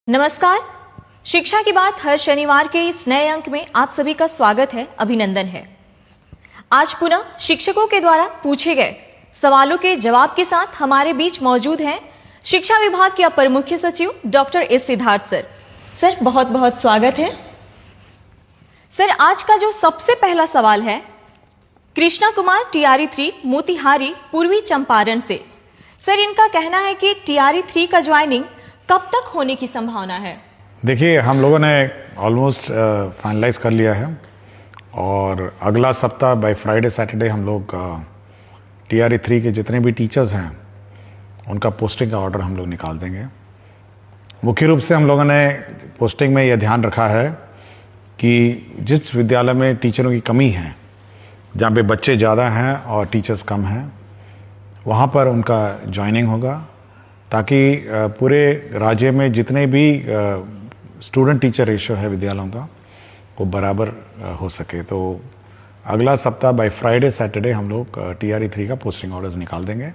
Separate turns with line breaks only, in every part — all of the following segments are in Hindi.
नमस्कार। शिक्षा की बात हर शनिवार के इस नए अंक में आप सभी का स्वागत है, अभिनंदन है। आज पुनः शिक्षकों के द्वारा पूछे गए सवालों के जवाब के साथ हमारे बीच मौजूद हैं शिक्षा विभाग के अपर मुख्य सचिव doctor S Siddharth sir. Sir, बहुत बहुत स्वागत है। सर, आज का जो सबसे पहला सवाल है कृष्णा कुमार टीआरई 3 मोतिहारी पूर्वी चंपारण से। सर, इनका कहना है कि टीआरई 3 का ज्वाइनिंग कब तक होने की संभावना है?
देखिए, हम लोगों ने ऑलमोस्ट फाइनलाइज कर लिया है और अगला सप्ताह बाय फ्राइडे सैटरडे हम लोग टीआरई 3 के जितने भी टीचर्स हैं उनका पोस्टिंग का ऑर्डर हम लोग निकाल देंगे। मुख्य रूप से हम लोगों ने पोस्टिंग में यह ध्यान रखा है कि जिस विद्यालय में टीचरों की कमी है, जहाँ पे बच्चे ज़्यादा हैं और टीचर्स कम हैं, वहाँ पर उनका ज्वाइनिंग होगा ताकि पूरे राज्य में जितने भी स्टूडेंट टीचर रेशियो है विद्यालयों का वो बराबर हो सके। तो अगला सप्ताह बाय फ्राइडे सैटरडे हम लोग टीआरई 3 का पोस्टिंग ऑर्डर्स निकाल देंगे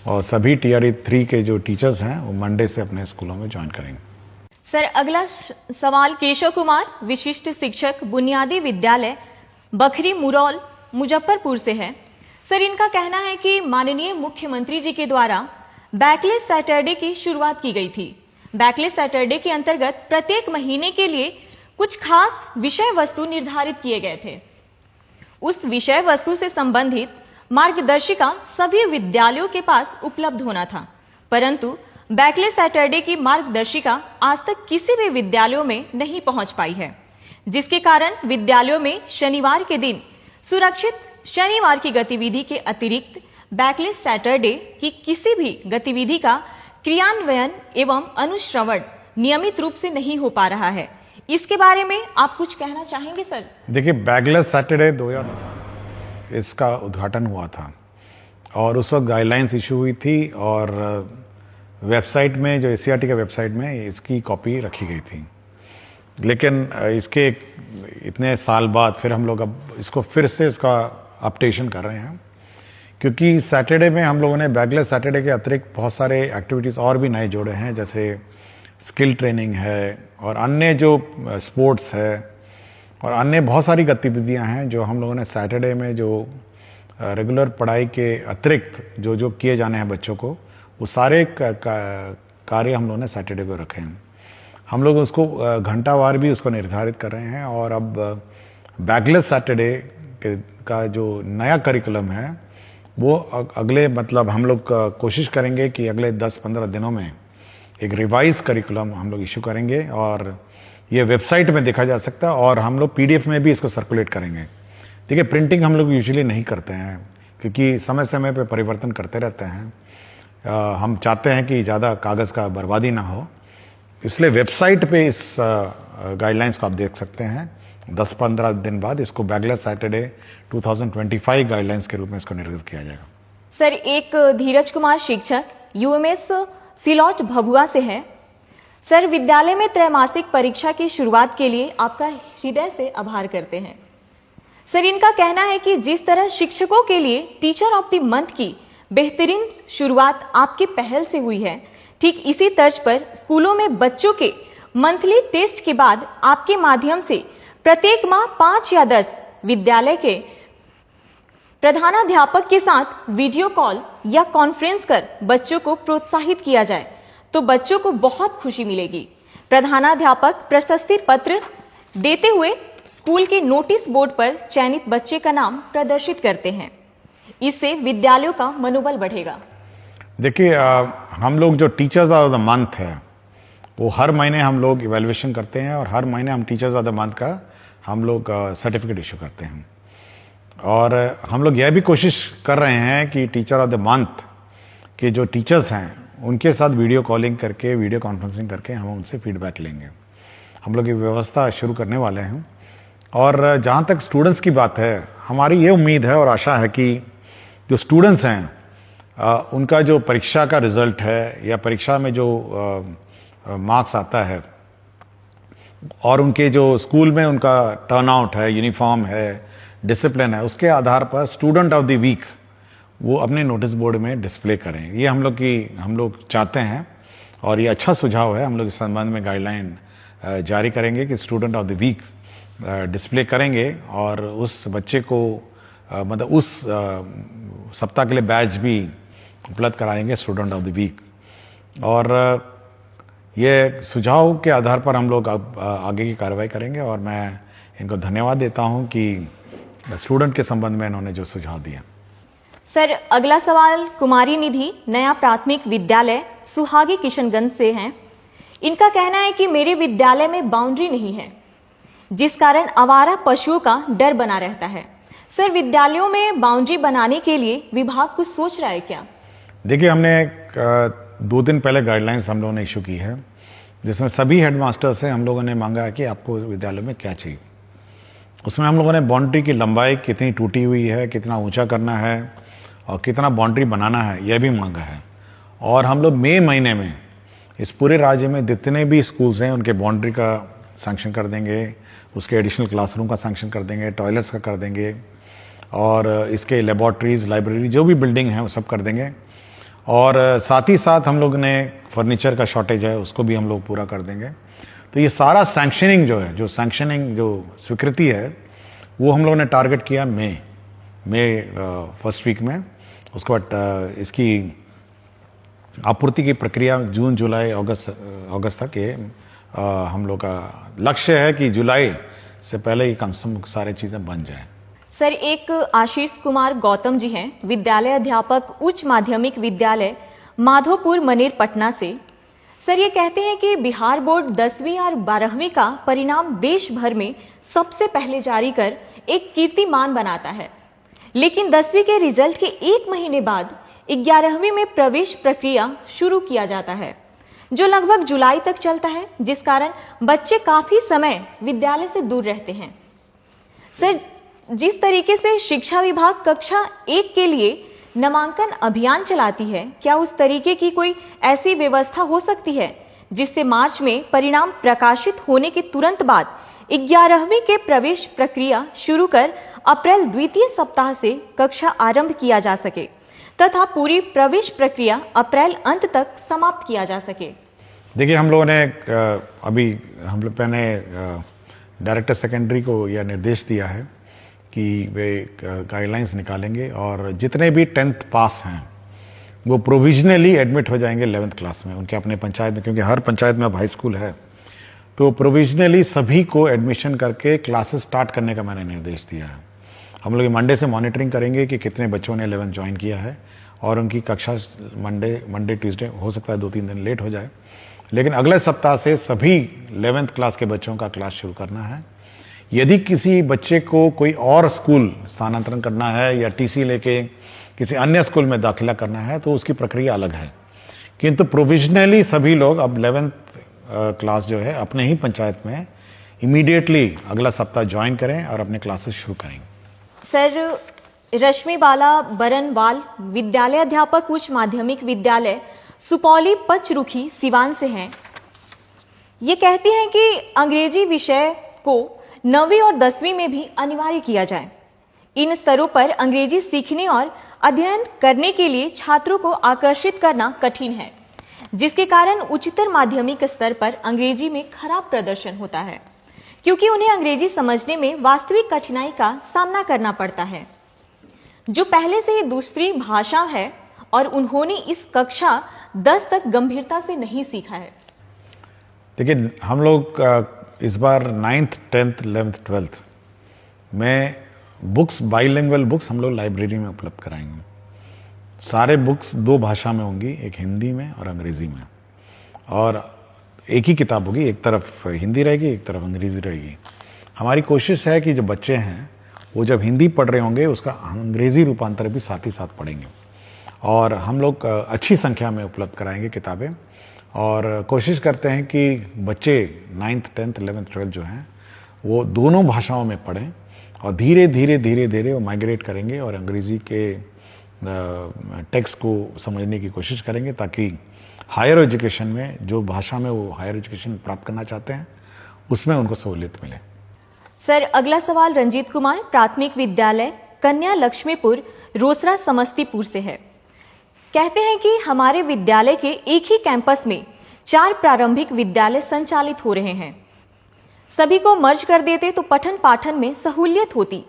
और सभी टीआरई 3 के जो टीचर्स हैं वो मंडे से अपने स्कूलों में ज्वाइन करेंगे।
सर, अगला सवाल केशव कुमार विशिष्ट शिक्षक बुनियादी विद्यालय बखरी मुरौल मुजफ्फरपुर से है। सर, इनका कहना है कि माननीय मुख्यमंत्री जी के द्वारा बैकलेस सैटरडे की शुरुआत की गई थी। बैकलेस सैटरडे के अंतर्गत प्रत्येक महीने के लिए कुछ खास विषय वस्तु निर्धारित किए गए थे। उस विषय वस्तु से संबंधित मार्गदर्शिका सभी विद्यालयों के पास उपलब्ध होना था, परंतु बैकलेस सैटरडे की मार्गदर्शिका आज तक किसी भी विद्यालयों में नहीं पहुंच पाई है, जिसके कारण विद्यालयों में शनिवार के दिन सुरक्षित शनिवार की गतिविधि के अतिरिक्त बैकलेस सैटरडे की किसी भी गतिविधि का क्रियान्वयन एवं अनुश्रवण नियमित रूप से नहीं हो पा रहा है। इसके बारे में आप कुछ कहना चाहेंगे सर?
देखिए, बैकलेस सैटरडे 2000 इसका उद्घाटन हुआ था और उस वक्त गाइडलाइंस इशू हुई थी और वेबसाइट में, जो एससीईआरटी का वेबसाइट में इसकी कॉपी रखी गई थी। लेकिन इसके इतने साल बाद फिर हम लोग अब इसको फिर से इसका अपडेशन कर रहे हैं, क्योंकि सैटरडे में हम लोगों ने बैकलेस सैटरडे के अतिरिक्त बहुत सारे एक्टिविटीज़ और भी नए जोड़े हैं, जैसे स्किल ट्रेनिंग है और अन्य जो स्पोर्ट्स है और अन्य बहुत सारी गतिविधियां हैं जो हम लोगों ने सैटरडे में जो रेगुलर पढ़ाई के अतिरिक्त जो जो किए जाने हैं बच्चों को, वो सारे कार्य हम लोगों ने सैटरडे को रखे हैं। हम लोग उसको घंटावार भी उसको निर्धारित कर रहे हैं और अब बैकलेस सैटरडे का जो नया करिकुलम है वो अगले हम लोग कोशिश करेंगे कि अगले 10-15 दिनों में एक रिवाइज करिकुलम हम लोग इशू करेंगे और ये वेबसाइट में देखा जा सकता है और हम लोग पीडीएफ में भी इसको सर्कुलेट करेंगे। देखिए, प्रिंटिंग हम लोग यूजुअली नहीं करते हैं क्योंकि समय समय पे परिवर्तन करते रहते हैं। हम चाहते हैं कि ज़्यादा कागज़ का बर्बादी ना हो, इसलिए वेबसाइट पे इस गाइडलाइंस को आप देख सकते हैं। 10-15 दिन बाद इसको बैकलेस सैटरडे 2025 गाइडलाइंस के रूप में इसको निर्धारित किया जाएगा।
सर, एक धीरज कुमार शिक्षक यूएमएस सिलौट भभुआ से है। सर, विद्यालय में त्रैमासिक परीक्षा की शुरुआत के लिए आपका हृदय से आभार करते हैं। सर, इनका कहना है कि जिस तरह शिक्षकों के लिए टीचर ऑफ द मंथ की बेहतरीन शुरुआत आपकी पहल से हुई है, ठीक इसी तर्ज पर स्कूलों में बच्चों के मंथली टेस्ट के बाद आपके माध्यम से प्रत्येक माह 5 या 10 विद्यालय के प्रधानाध्यापक के साथ वीडियो कॉल या कॉन्फ्रेंस कर बच्चों को प्रोत्साहित किया जाए तो बच्चों को बहुत खुशी मिलेगी। प्रधानाध्यापक प्रशस्ति पत्र देते हुए स्कूल के नोटिस बोर्ड पर चयनित बच्चे का नाम प्रदर्शित करते हैं। इससे विद्यालयों का मनोबल बढ़ेगा।
देखिए, हम लोग जो टीचर्स ऑफ द मंथ है वो हर महीने हम लोग इवैल्यूएशन करते हैं और हर महीने हम टीचर्स ऑफ द मंथ का हम लोग सर्टिफिकेट इशू करते हैं और हम लोग यह भी कोशिश कर रहे हैं कि टीचर ऑफ द मंथ के जो टीचर्स हैं उनके साथ वीडियो कॉलिंग करके, वीडियो कॉन्फ्रेंसिंग करके हम उनसे फीडबैक लेंगे। हम लोग ये व्यवस्था शुरू करने वाले हैं और जहाँ तक स्टूडेंट्स की बात है, हमारी ये उम्मीद है और आशा है कि जो स्टूडेंट्स हैं उनका जो परीक्षा का रिजल्ट है या परीक्षा में जो मार्क्स आता है और उनके जो स्कूल में उनका टर्नआउट है, यूनिफॉर्म है, डिसिप्लिन है, उसके आधार पर स्टूडेंट ऑफ द वीक वो अपने नोटिस बोर्ड में डिस्प्ले करें। ये हम लोग चाहते हैं और ये अच्छा सुझाव है। हम लोग इस संबंध में गाइडलाइन जारी करेंगे कि student of the week display करेंगे और उस बच्चे को मतलब उस सप्ताह के लिए बैच भी उपलब्ध कराएंगे स्टूडेंट ऑफ द वीक। और ये सुझाव के आधार पर हम लोग अब आगे की कार्रवाई करेंगे और मैं इनको धन्यवाद देता हूं कि स्टूडेंट के संबंध में इन्होंने जो सुझाव दिया।
सर, अगला सवाल कुमारी निधि नया प्राथमिक विद्यालय सुहागी किशनगंज से हैं। इनका कहना है कि मेरे विद्यालय में बाउंड्री नहीं है, जिस कारण आवारा पशुओं का डर बना रहता है। सर, विद्यालयों में बाउंड्री बनाने के लिए विभाग कुछ सोच रहा है क्या?
देखिए, हमने 2 दिन पहले गाइडलाइंस हम लोगों ने इशू की है, जिसमें सभी हेडमास्टर से हम लोगों ने मांगा है कि आपको विद्यालय में क्या चाहिए। उसमें हम लोगों ने बाउंड्री की लंबाई कितनी टूटी हुई है, कितना ऊंचा करना है और कितना बाउंड्री बनाना है, यह भी मांगा है। और हम लोग मई महीने में इस पूरे राज्य में जितने भी स्कूल्स हैं उनके बाउंड्री का सैंक्शन कर देंगे, उसके एडिशनल क्लासरूम का सैंक्शन कर देंगे, टॉयलेट्स का कर देंगे और इसके लेबॉर्ट्रीज, लाइब्रेरी, जो भी बिल्डिंग है वो सब कर देंगे। और साथ ही साथ हम लोग ने फर्नीचर का शॉर्टेज है उसको भी हम लोग पूरा कर देंगे। तो ये सारा सैंक्शनिंग जो है, जो स्वीकृति है, वो हम लोगों ने टारगेट किया मई फर्स्ट वीक में। उसके बाद इसकी आपूर्ति की प्रक्रिया जून, जुलाई, अगस्त तक ये हम लोग का लक्ष्य है कि जुलाई से पहले ये कम से कम सारी चीज़ें बन जाए।
सर, एक आशीष कुमार गौतम जी हैं, विद्यालय अध्यापक उच्च माध्यमिक विद्यालय माधोपुर मनेर पटना से। सर, ये कहते हैं कि बिहार बोर्ड 10वीं और 12वीं का परिणाम देश भर में सबसे पहले जारी कर एक कीर्तिमान बनाता है, लेकिन 10वीं के रिजल्ट के 1 महीने बाद 11वीं में प्रवेश प्रक्रिया शुरू किया जाता है, जो लगभग जुलाई तक चलता है, जिस कारण बच्चे काफी समय विद्यालय से दूर रहते हैं। सर, जिस तरीके से शिक्षा विभाग कक्षा 1 के लिए नामांकन अभियान चलाती है, क्या उस तरीके की कोई ऐसी व्यवस्था हो सकती है जिससे मार्च में परिणाम प्रकाशित होने के तुरंत बाद 11वीं के प्रवेश प्रक्रिया शुरू कर अप्रैल द्वितीय सप्ताह से कक्षा आरंभ किया जा सके तथा पूरी प्रवेश प्रक्रिया अप्रैल अंत तक समाप्त किया जा सके?
देखिए, हम लोगों ने मैंने डायरेक्टर सेकेंडरी को यह निर्देश दिया है कि वे गाइडलाइंस निकालेंगे और जितने भी 10th पास हैं वो प्रोविजनली एडमिट हो जाएंगे 11th क्लास में उनके अपने पंचायत में, क्योंकि हर पंचायत में अब हाई स्कूल है। तो प्रोविजनली सभी को एडमिशन करके क्लासेस स्टार्ट करने का मैंने निर्देश दिया है। हम लोग मंडे से मॉनिटरिंग करेंगे कि कितने बच्चों ने 11th ज्वाइन किया है और उनकी कक्षा मंडे ट्यूसडे, हो सकता है 2-3 दिन लेट हो जाए, लेकिन अगले सप्ताह से सभी 11th क्लास के बच्चों का क्लास शुरू करना है। यदि किसी बच्चे को कोई और स्कूल स्थानांतरण करना है या टीसी लेके किसी अन्य स्कूल में दाखिला करना है तो उसकी प्रक्रिया अलग है, किंतु प्रोविजनली सभी लोग अब 11th क्लास जो है अपने ही पंचायत में इमीडिएटली अगला सप्ताह ज्वाइन करें और अपने क्लासेस शुरू करें।
सर, रश्मि बाला बरनवाल विद्यालय अध्यापक उच्च माध्यमिक विद्यालय सुपौली पचरुखी सिवान से हैं। ये कहती हैं कि अंग्रेजी विषय को 9वीं और 10वीं में भी अनिवार्य किया जाए। इन स्तरों पर अंग्रेजी सीखने और अध्ययन करने के लिए छात्रों को आकर्षित करना कठिन है, जिसके कारण उच्चतर माध्यमिक स्तर पर अंग्रेजी में खराब प्रदर्शन होता है, क्योंकि उन्हें अंग्रेजी समझने में वास्तविक कठिनाई का सामना करना पड़ता है, जो पहले से ही दूसरी भाषा है और उन्होंने इस कक्षा 10 तक गंभीरता से नहीं सीखा है।
देखिए, हम लोग इस बार 9th, 10th, 11th, 12th में बुक्स, बाइलिंगुअल बुक्स हम लोग लाइब्रेरी में उपलब्ध कराएंगे। सारे बुक्स 2 भाषा में होंगी, एक हिंदी में और अंग्रेजी में, और एक ही किताब होगी, एक तरफ हिंदी रहेगी, एक तरफ अंग्रेजी रहेगी। हमारी कोशिश है कि जो बच्चे हैं वो जब हिंदी पढ़ रहे होंगे उसका अंग्रेजी रूपांतर भी साथ ही साथ पढ़ेंगे, और हम लोग अच्छी संख्या में उपलब्ध कराएंगे किताबें, और कोशिश करते हैं कि बच्चे 9th, 10th, 11th, 12th जो हैं वो दोनों भाषाओं में पढ़ें, और धीरे धीरे वो माइग्रेट करेंगे और अंग्रेजी के टेक्स्ट को समझने की कोशिश करेंगे, ताकि हायर एजुकेशन में जो भाषा में वो हायर एजुकेशन प्राप्त करना चाहते हैं उसमें उनको सहूलियत मिले।
सर, अगला सवाल रंजीत कुमार प्राथमिक विद्यालय कन्या लक्ष्मीपुर रोसड़ा समस्तीपुर से है। कहते हैं कि हमारे विद्यालय के एक ही कैंपस में 4 प्रारंभिक विद्यालय संचालित हो रहे हैं। सभी को मर्ज कर देते तो पठन पाठन में सहूलियत होती।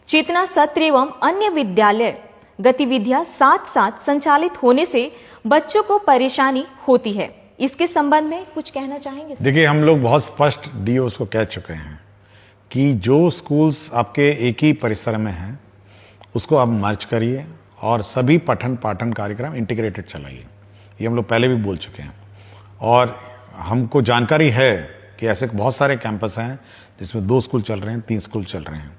चेतना सत्र एवं अन्य विद्यालय गतिविधियां साथ साथ संचालित होने से बच्चों को परेशानी होती है। इसके संबंध में कुछ कहना चाहेंगे?
देखिए, हम लोग बहुत स्पष्ट डीओस को कह चुके हैं कि जो स्कूल्स आपके एक ही परिसर में हैं उसको आप मर्ज करिए और सभी पठन पाठन कार्यक्रम इंटीग्रेटेड चलाइए। ये हम लोग पहले भी बोल चुके हैं और हमको जानकारी है कि ऐसे बहुत सारे कैंपस हैं जिसमें 2 स्कूल चल रहे हैं, 3 स्कूल चल रहे हैं,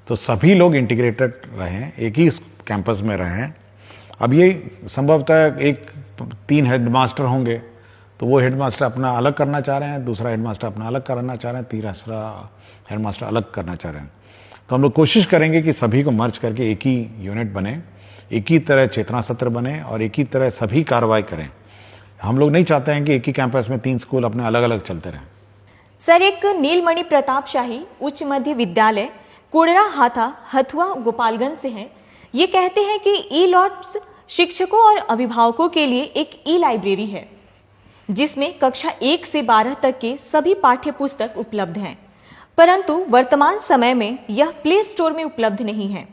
तो सभी लोग इंटीग्रेटेड रहें, एक ही कैंपस में रहें। अब ये संभवतः 3 हेडमास्टर होंगे तो वो हेडमास्टर अपना अलग करना चाह रहे हैं, दूसरा हेडमास्टर अपना अलग करना चाह रहे हैं, तीसरा हेडमास्टर अलग करना चाह रहे हैं। तो हम लोग कोशिश करेंगे कि सभी को मर्ज करके एक ही यूनिट बने, एक ही तरह चेतना सत्र बने और एक ही तरह सभी कार्रवाई करें। हम लोग नहीं चाहते हैं कि एक ही कैंपस में 3 स्कूल अपने अलग अलग चलते रहें।
सर, एक नीलमणि प्रताप शाही उच्च मध्य विद्यालय कोडरा हाथा हथुआ गोपालगंज से है। ये कहते हैं कि ई लॉट्स शिक्षकों और अभिभावकों के लिए एक ई लाइब्रेरी है जिसमें कक्षा 1 से 12 तक के सभी पाठ्य पुस्तक उपलब्ध हैं, परंतु वर्तमान समय में यह प्ले स्टोर में उपलब्ध नहीं है।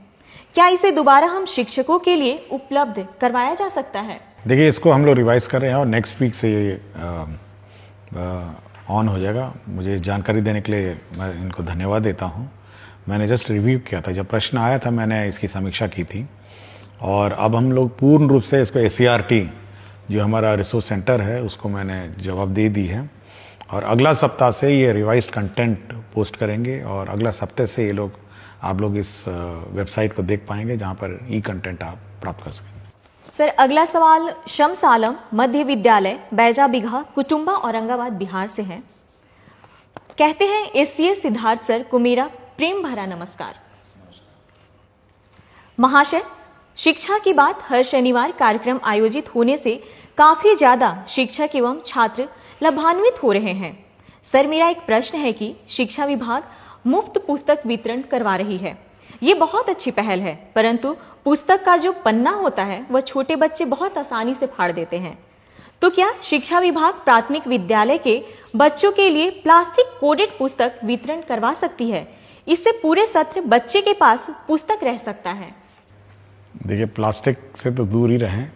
क्या इसे दोबारा हम शिक्षकों के लिए उपलब्ध करवाया जा सकता है?
देखिए, इसको हम लोग रिवाइज कर रहे हैं और नेक्स्ट वीक से ये ऑन हो जाएगा। मुझे जानकारी देने के लिए मैं इनको धन्यवाद देता हूँ। मैंने जस्ट रिव्यू किया था, जब प्रश्न आया था मैंने इसकी समीक्षा की थी और अब हम लोग पूर्ण रूप से इसको ACRT जो हमारा रिसोर्स सेंटर है उसको मैंने जवाब दे दी है और अगला सप्ताह से ये रिवाइज्ड कंटेंट पोस्ट करेंगे और अगला सप्ताह से ये आप लोग इस वेबसाइट को देख पाएंगे जहाँ पर ई कंटेंट आप प्राप्त कर सकेंगे।
सर, अगला सवाल शम्स आलम मध्य विद्यालय बैजा बिघा कुटुंबा औरंगाबाद बिहार से है। कहते हैं SCS सिद्धार्थ सर को मेरा प्रेम भरा नमस्कार। महाशय, शिक्षा की बात हर शनिवार कार्यक्रम आयोजित होने से काफी ज्यादा शिक्षक एवं छात्र लाभान्वित हो रहे हैं। सर, मेरा एक प्रश्न है कि शिक्षा विभाग मुफ्त पुस्तक वितरण करवा रही है। ये बहुत अच्छी पहल है, परंतु पुस्तक का जो पन्ना होता है वह छोटे बच्चे बहुत आसानी से फाड़ देते हैं। तो क्या शिक्षा विभाग प्राथमिक विद्यालय के बच्चों के लिए प्लास्टिक कोडेड पुस्तक वितरण करवा सकती है? इससे पूरे सत्र बच्चे के पास पुस्तक रह सकता है।
देखिए, प्लास्टिक से तो दूर ही रहें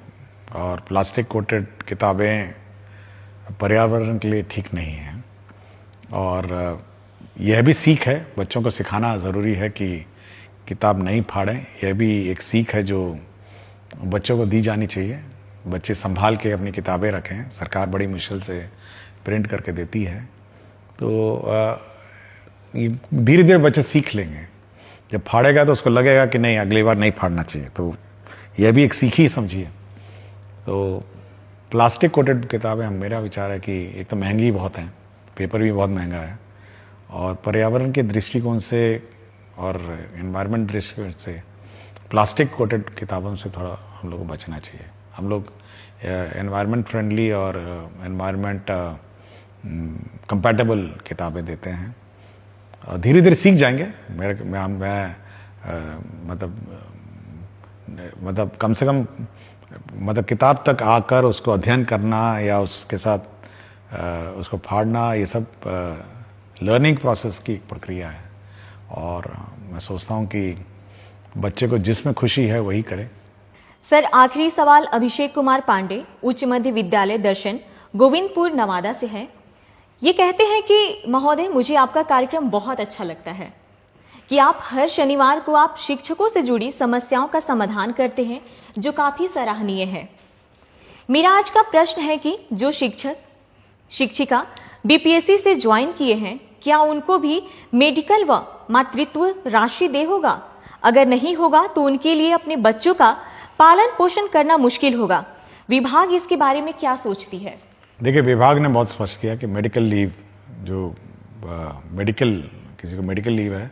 और प्लास्टिक कोटेड किताबें पर्यावरण के लिए ठीक नहीं हैं और यह भी सीख है, बच्चों को सिखाना ज़रूरी है कि किताब नहीं फाड़ें। यह भी एक सीख है जो बच्चों को दी जानी चाहिए। बच्चे संभाल के अपनी किताबें रखें, सरकार बड़ी मुश्किल से प्रिंट करके देती है, तो धीरे धीरे बच्चे सीख लेंगे। जब फाड़ेगा तो उसको लगेगा कि नहीं, अगली बार नहीं फाड़ना चाहिए, तो यह भी एक सीख ही समझिए। तो प्लास्टिक कोटेड किताबें, मेरा विचार है कि एक तो महंगी बहुत हैं, पेपर भी बहुत महंगा है और पर्यावरण के दृष्टिकोण से और एनवायरनमेंट दृष्टिकोण से प्लास्टिक कोटेड किताबों से थोड़ा हम लोग को बचना चाहिए। हम लोग एनवायरनमेंट फ्रेंडली और एनवायरनमेंट कंपैटिबल किताबें देते हैं और धीरे धीरे सीख जाएंगे। मतलब कम से कम किताब तक आकर उसको अध्ययन करना या उसके साथ उसको फाड़ना, ये सब लर्निंग प्रोसेस की प्रक्रिया है और मैं सोचता हूँ कि बच्चे को जिसमें खुशी है वही करे।
सर, आखिरी सवाल अभिषेक कुमार पांडे उच्च मध्य विद्यालय दर्शन गोविंदपुर नवादा से है। ये कहते हैं कि महोदय, मुझे आपका कार्यक्रम बहुत अच्छा लगता है कि आप हर शनिवार को आप शिक्षकों से जुड़ी समस्याओं का समाधान करते हैं, जो काफी सराहनीय है। मेरा आज का प्रश्न है कि जो शिक्षक शिक्षिका BPSC से ज्वाइन किए हैं, क्या उनको भी मेडिकल व मातृत्व राशि दे होगा? अगर नहीं होगा तो उनके लिए अपने बच्चों का पालन पोषण करना मुश्किल होगा। विभाग इसके बारे में क्या सोचती है?
देखिए, विभाग ने बहुत स्पष्ट किया कि मेडिकल लीव जो किसी को मेडिकल लीव है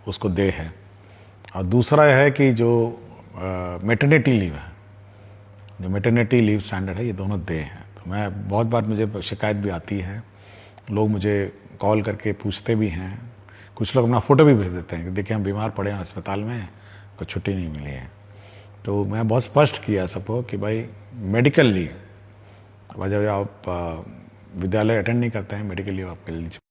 उसको दे है और दूसरा है कि जो मैटरनिटी लीव है, जो मैटरनिटी लीव स्टैंडर्ड है, ये दोनों दे हैं। तो मैं बहुत बार मुझे शिकायत भी आती है, लोग मुझे कॉल करके पूछते भी हैं, कुछ लोग अपना फ़ोटो भी भेज देते हैं कि देखिए हम बीमार पड़े हैं अस्पताल में, कोई छुट्टी नहीं मिली है। तो मैं बहुत स्पष्ट किया सबको कि भाई मेडिकल लीव, जब आप विद्यालय अटेंड नहीं करते हैं मेडिकल लीव आप ले लीजिए।